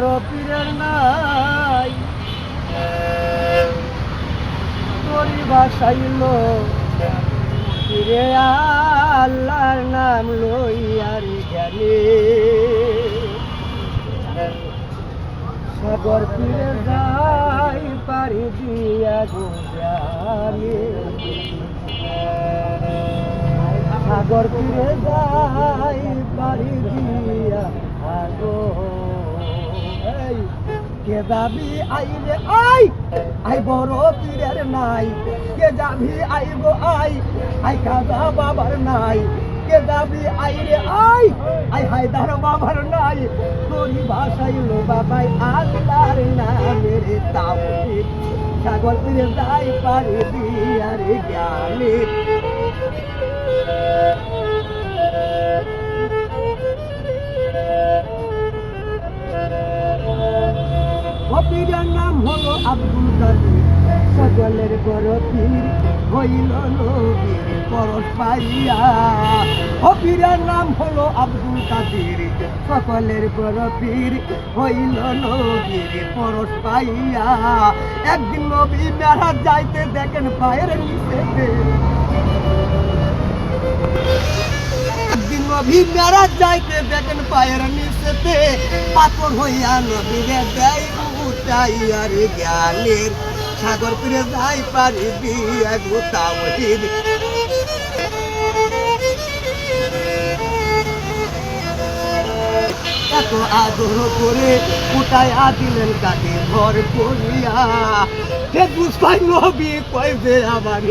বড় পীরের নাই তোরি ভাসাইল পীরে আল্লাহর নাম লইয়ার জ্ঞানী সাগর পীরে যাই পারি দিয়া গোজানি সাগর পীরে যাই পারি দিয়া আগো কে যাবি আইলে আই আই বড় পীরের নাই কে যাবি আইব আই কাজা বাবার নাই কে যাবি আইরে আই হায়দার বাবার নাই তোরি ভাষাইলো বাবাই আল্লাহর নামের তাওহীদ সাগর পীরে যাই পারি দিয়ার জ্ঞানী পীরের নাম হলো আব্দুল কাদের সকলের বড় পীর হইল নবীর পরশ পাইয়া পীরের নাম হলো আব্দুল কাদের সকলের বড় পীর হইল নবীর পরশ পাইয়া একদিন নবী মেরাজ যাইতে দেখেন পায়ের নিচেতে নবী মেরাজ যাইতে দেখেন পায়ের নিচেতে পাথর হইয়া নবীরে দেয় উঠাইয়ার জ্ঞানের সাগর পীরে যাই পারি দিয়া গো তাওহীদ এত আদর করে উঠাইয়া দিলেন কাকে ঘর করিয়া হে বুঝাই নবী কই যে আমার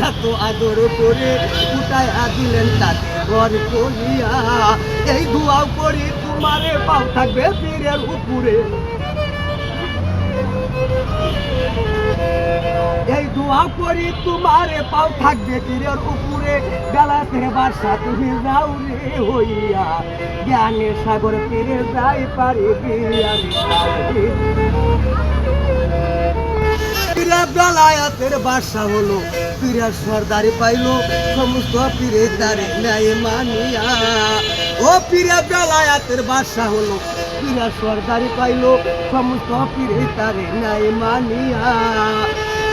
এত আদর করে উঠাইয়া দিলেন কাকে ঘর করিয়া এই দোয়া করি তোমারে পাও থাকবে পীরের উপরে এই দোয়া করি তোমারে পাও থাকবে পীরের উপরে বেলাতে বাসা তুমি যাও রে হইয়া জ্ঞানের সাগর পীরে যাই পারি পীরের বেলায়াতের বাসা হলো পীরের সর্দারি পাইলো সমস্ত পীরে তারে ন্যায় মানিয়া ও পীরের বেলায়াতের বাসা হলো পীরের সর্দারি পাইলো সমস্ত পীরে তারে ন্যায় মানিয়া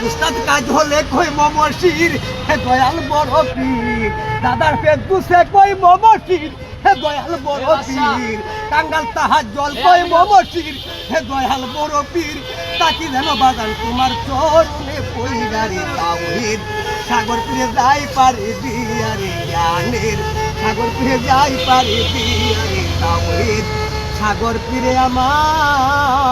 উস্তাদ কাজ হলে কই মমশির হে দয়াল বড় পীর দাদার পেট দুসে কই মমশির হে দয়াল বড় পীর কাঙ্গাল তাহার জল কই মমশির হে দয়াল বড় পীর তাকি যেন বাগান তোমার চরণে পইগারে তাওহীদ সাগর পীরে যাই পারি দিয়ারে জ্ঞানের সাগর পীরে যাই পারি দিয়ারে তাওহীদ সাগর পীরে আমার